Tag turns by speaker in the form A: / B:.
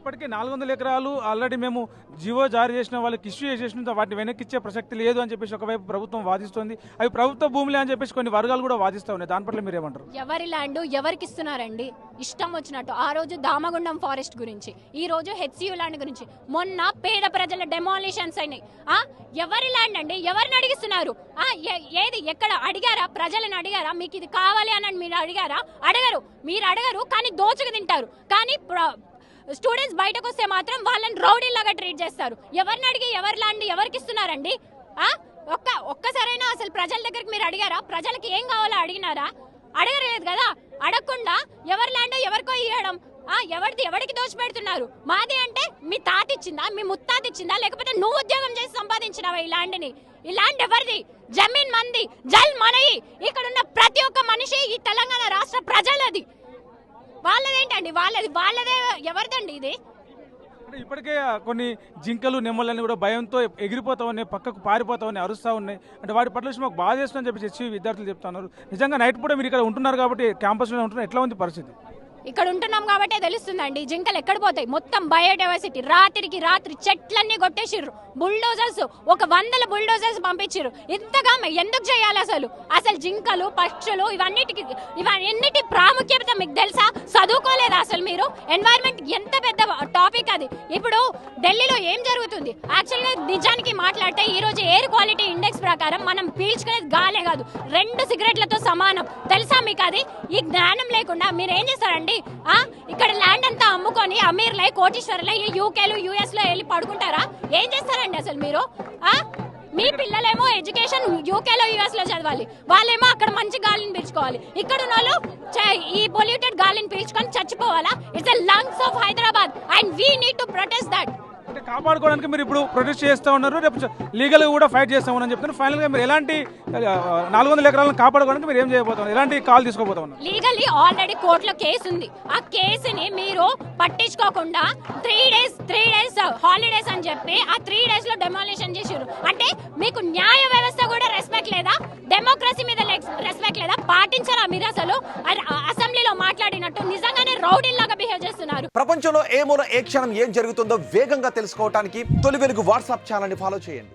A: ఇప్పటికే 400 ఎకరాలు ఆల్రెడీ మేము జీవో జారీ చేసిన వాళ్ళకి ఇష్యూ చేసిన వాటిని వెనక్కి ఇచ్చే ప్రసక్తి లేదు అని చెప్పేసి ఒకవైపు ప్రభుత్వం వాదిస్తోంది. అవి ప్రభుత్వ భూములే అని చెప్పేసి కొన్ని వర్గాలు కూడా వాదిస్తూ ఉన్నాయి. దాని పట్ల మీరు ఏమంటారు?
B: ఎవరి ల్యాండ్ ఎవరికి ఇస్తున్నారండి? ఇష్టం వచ్చినట్టు. ఆ రోజు దామగుండం ఫారెస్ట్ గురించి, ఈ రోజు హెచ్సియు ల్యాండ్ గురించి, మొన్న పేద ప్రజల డెమాలిషన్స్ అయినాయి. ఎవరి ల్యాండ్ అండి? ఎవరిని అడిగిస్తున్నారు? ఏది ఎక్కడ అడిగారా? ప్రజలను అడిగారా? మీకు ఇది కావాలి అని మీరు అడిగారా? అడగరు. మీరు అడగరు కానీ దోచుకు తింటారు. కానీ స్టూడెంట్స్ బయటకు వస్తే మాత్రం వాళ్ళని రౌడీలాగా ట్రీట్ చేస్తారు. ఎవరిని అడిగి ఎవరి ల్యాండ్ ఎవరికి ఇస్తున్నారండి? ఒక్కసారైనా అసలు ప్రజల దగ్గరికి మీరు అడిగారా? ప్రజలకి ఏం కావాలో అడిగినారా? అడగలేదు కదా. అడగకుండా ఎవరి ల్యాండ్ ఎవరికో ఇవ్వడం, ఎవరికి దోచిపెడుతున్నారు? మాది అంటే మీ తాత ఇచ్చిందా? మీ ముత్తాత ఇచ్చిందా? లేకపోతే నువ్వు ఉద్యోగం చేసి సంపాదించినావా ఈ ల్యాండ్ని? ఈ ల్యాండ్ ఎవరిది? జమీన్ మంది, జల్ మనయి. ఇక్కడ ఉన్న ప్రతి ఒక్క మనిషి ఈ తెలంగాణ రాష్ట్ర ప్రజలది. వాళ్ళదేంటండి? వాళ్ళదే ఎవరిదండి ఇది?
A: ఇప్పటికే కొన్ని జింకలు నెమ్మలన్నీ కూడా భయంతో ఎగిరిపోతా ఉన్నాయి, పక్కకు పారిపోతా ఉన్నాయి, అరుస్తూ ఉన్నాయి. అంటే వాటి పట్ల మాకు బాధ చేస్తుందని చెప్పి హెచ్సియు విద్యార్థులు చెప్తున్నారు. నిజంగా నైట్ పూట మీరు ఇక్కడ ఉంటున్నారు కాబట్టి, క్యాంపస్లో ఉంటున్నారు, ఎట్లా ఉంది పరిస్థితి?
B: ఇక్కడ ఉంటున్నాం కాబట్టే తెలుస్తుందండి. జింకలు ఎక్కడ పోతాయి? మొత్తం బయోడైవర్సిటీ రాత్రికి రాత్రి చెట్లన్నీ కొట్టేసిర్రు. బుల్డోజర్స్ 100 బుల్డోజర్స్ పంపించారు. ఇంతగా ఎందుకు చేయాలి అసలు జింకలు, పక్షులు ఇవన్నిటి ప్రాముఖ్యత మీకు తెలుసా? చదువుకోలేదా అసలు మీరు? ఎన్వైరన్మెంట్ ఎంత పెద్ద టాపిక్ అది. ఇప్పుడు ఢిల్లీలో ఏం జరుగుతుంది? యాక్చువల్గా నిజానికి మాట్లాడితే ఈ రోజు ఎయిర్ క్వాలిటీ ఇండెక్స్ ప్రకారం మనం పీల్చుకునేది గాలే కాదు, 2 సిగరెట్లతో సమానం. తెలుసా మీకు అది? ఈ జ్ఞానం లేకుండా మీరు ఏం చేస్తారండి? ఇక్కడ ల్యాండ్ అంతా అమ్ముకొని అమీర్లై, కోటీశ్వర్లై యూకేలు యుఎస్ లో వెళ్ళి పడుకుంటారా? ఏం చేస్తారండి అసలు మీరు? మీ పిల్లలేమో ఎడ్యుకేషన్ యూకేలో యుఎస్ లో చదవాలి, వాళ్ళేమో అక్కడ మంచి గాలిని పీల్చుకోవాలి. ఇక్కడ ఉన్న వాళ్ళు ఈ పొల్యూటెడ్ గాలిని పీల్చుకొని చచ్చిపోవాలా? It's the lungs of Hyderabad and we need to protest that.
A: అంటే కాపాడుకోవడానికి మీరు ఇప్పుడు ప్రొటెస్ట్ చేస్తూ ఉన్నారు, రేపు లీగల్గా కూడా ఫైట్ చేస్తామని చెప్తున్నారు. ఫైనల్గా మీరు ఎలాంటి 400 ఎకరాలను కాపాడుకోవడానికి మీరు ఏం చేయబోతున్నారు? ఎలాంటి కాల్ తీసుకోబోతా ఉన్నారు?
B: లీగల్లీ ఆల్రెడీ కోర్టులో కేసు ఉంది. ఆ కేసుని మీరు పట్టించుకోకుండా 3 డేస్ హాలిడేస్ అని చెప్పి ఆ 3 డేస్ లో డెమాలిషన్ చేసారు. అంటే మీకు న్యాయ వ్యవస్థ కూడా రెస్పెక్ట్ లేదా? డెమోక్రసీ మీద రెస్పెక్ట్ లేదా? పాటించారా మీరు అసలు? అసెంబ్లీలో మాట్లాడినట్టు నిజంగానే రౌడీలాగా బిహేవ్ చేస్తున్నారు.
C: ప్రపంచంలో ఏ మూల ఏ క్షణం ఏం జరుగుతుందో వేగంగా తెలుసుకోవడానికి తొలి వెలుగు వాట్సాప్ ఛానల్ని ఫాలో చేయండి.